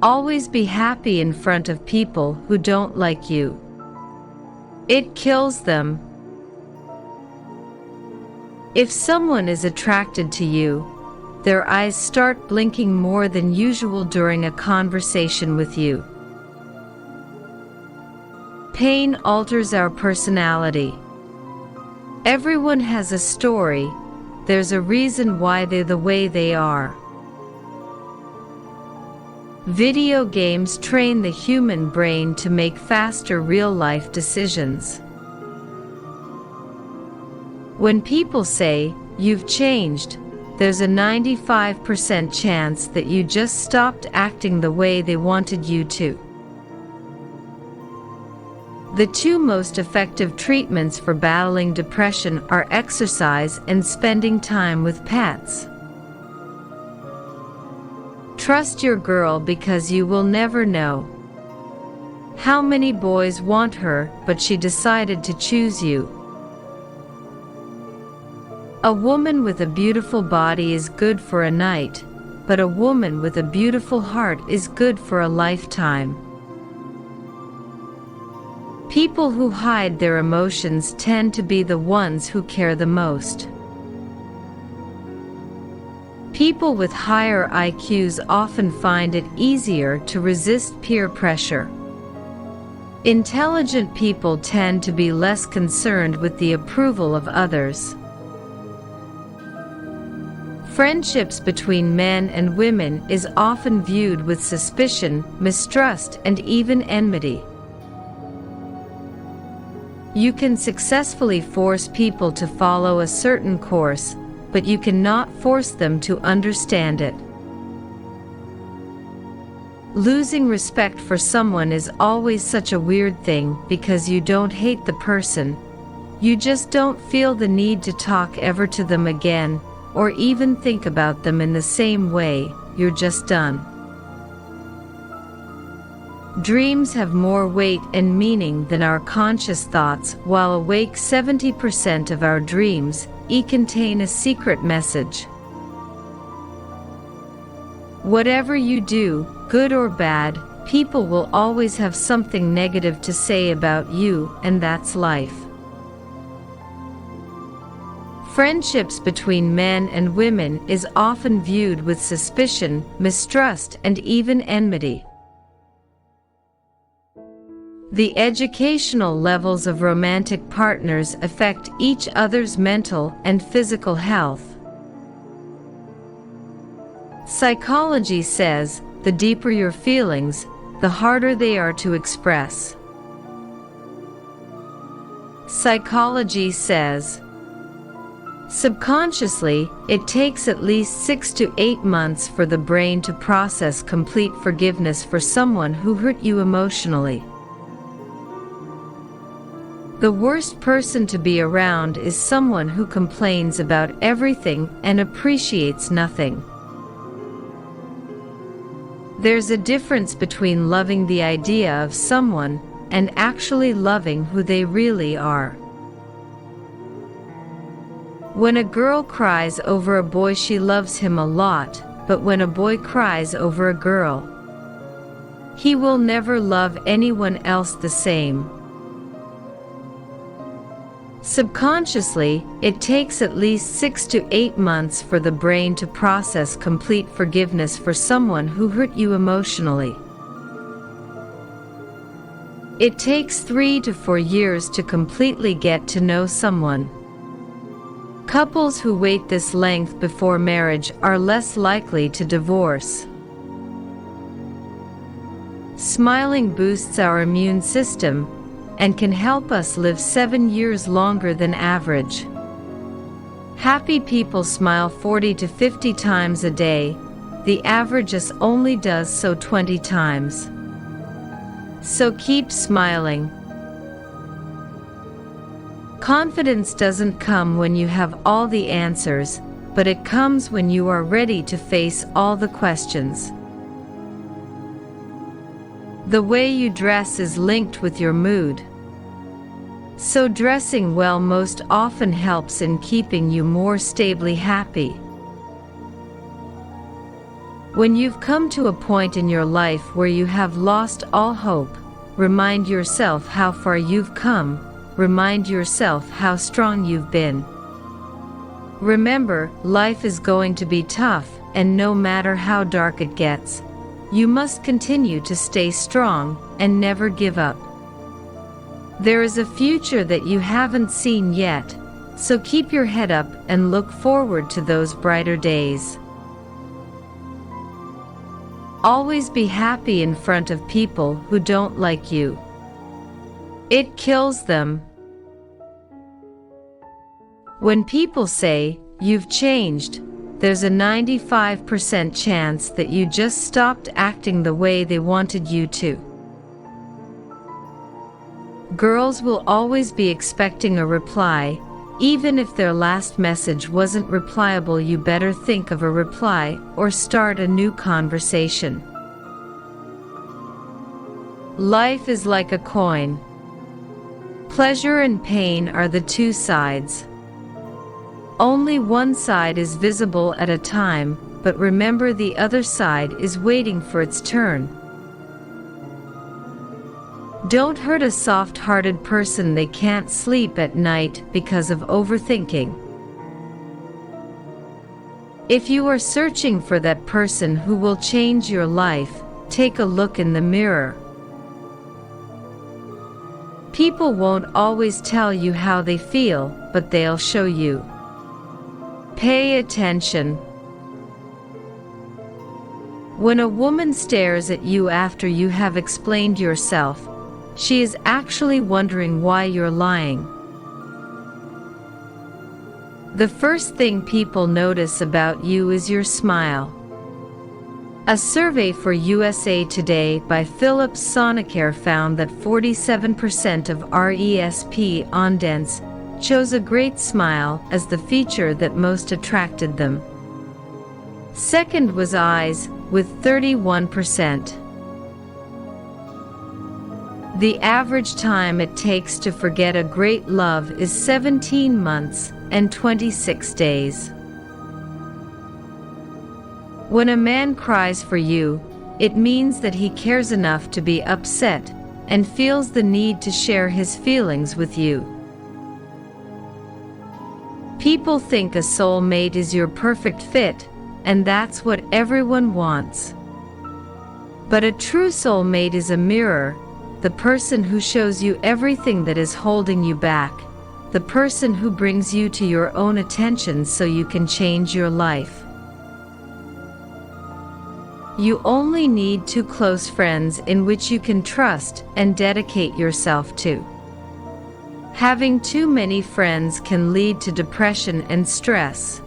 Always be happy in front of people who don't like you. It kills them. If someone is attracted to you, their eyes start blinking more than usual during a conversation with you. Pain alters our personality. Everyone has a story. There's a reason why they're the way they are. Video games train the human brain to make faster real-life decisions. When people say, "You've changed," there's a 95% chance that you just stopped acting the way they wanted you to. The two most effective treatments for battling depression are exercise and spending time with pets. Trust your girl because you will never know. How many boys want her, but she decided to choose you? A woman with a beautiful body is good for a night, but a woman with a beautiful heart is good for a lifetime. People who hide their emotions tend to be the ones who care the most. People with higher IQs often find it easier to resist peer pressure. Intelligent people tend to be less concerned with the approval of others. Friendships between men and women is often viewed with suspicion, mistrust, and even enmity. You can successfully force people to follow a certain course, but you cannot force them to understand it. Losing respect for someone is always such a weird thing because you don't hate the person. You just don't feel the need to talk ever to them again, or even think about them in the same way. You're just done. Dreams have more weight and meaning than our conscious thoughts. While awake, 70% of our dreams contain a secret message. Whatever you do, good or bad, people will always have something negative to say about you, and that's life. Friendships between men and women is often viewed with suspicion, mistrust, and even enmity. The educational levels of romantic partners affect each other's mental and physical health. Psychology says, the deeper your feelings, the harder they are to express. Psychology says, subconsciously, it takes at least 6 to 8 months for the brain to process complete forgiveness for someone who hurt you emotionally. The worst person to be around is someone who complains about everything and appreciates nothing. There's a difference between loving the idea of someone and actually loving who they really are. When a girl cries over a boy, she loves him a lot, but when a boy cries over a girl, he will never love anyone else the same. Subconsciously, it takes at least 6 to 8 months for the brain to process complete forgiveness for someone who hurt you emotionally. It takes 3 to 4 years to completely get to know someone. Couples who wait this length before marriage are less likely to divorce. Smiling boosts our immune system and can help us live 7 years longer than average. Happy people smile 40 to 50 times a day. The average only does so 20 times. So keep smiling. Confidence doesn't come when you have all the answers, but it comes when you are ready to face all the questions. The way you dress is linked with your mood. So dressing well most often helps in keeping you more stably happy. When you've come to a point in your life where you have lost all hope, remind yourself how far you've come, remind yourself how strong you've been. Remember, life is going to be tough, and no matter how dark it gets, you must continue to stay strong and never give up. There is a future that you haven't seen yet, so keep your head up and look forward to those brighter days. Always be happy in front of people who don't like you. It kills them. When people say, "You've changed," there's a 95% chance that you just stopped acting the way they wanted you to. Girls will always be expecting a reply. Even if their last message wasn't replyable, you better think of a reply or start a new conversation. Life is like a coin. Pleasure and pain are the two sides. Only one side is visible at a time, but remember, the other side is waiting for its turn. Don't hurt a soft-hearted person. They can't sleep at night because of overthinking. If you are searching for that person who will change your life, take a look in the mirror. People won't always tell you how they feel, but they'll show you. Pay attention. When a woman stares at you after you have explained yourself, she is actually wondering why you're lying. The first thing people notice about you is your smile. A survey for USA Today by Philip Sonicare found that 47% of respondents chose a great smile as the feature that most attracted them. Second was eyes, with 31%. The average time it takes to forget a great love is 17 months and 26 days. When a man cries for you, it means that he cares enough to be upset and feels the need to share his feelings with you. People think a soulmate is your perfect fit, and that's what everyone wants. But a true soulmate is a mirror, the person who shows you everything that is holding you back, the person who brings you to your own attention so you can change your life. You only need two close friends in which you can trust and dedicate yourself to. Having too many friends can lead to depression and stress.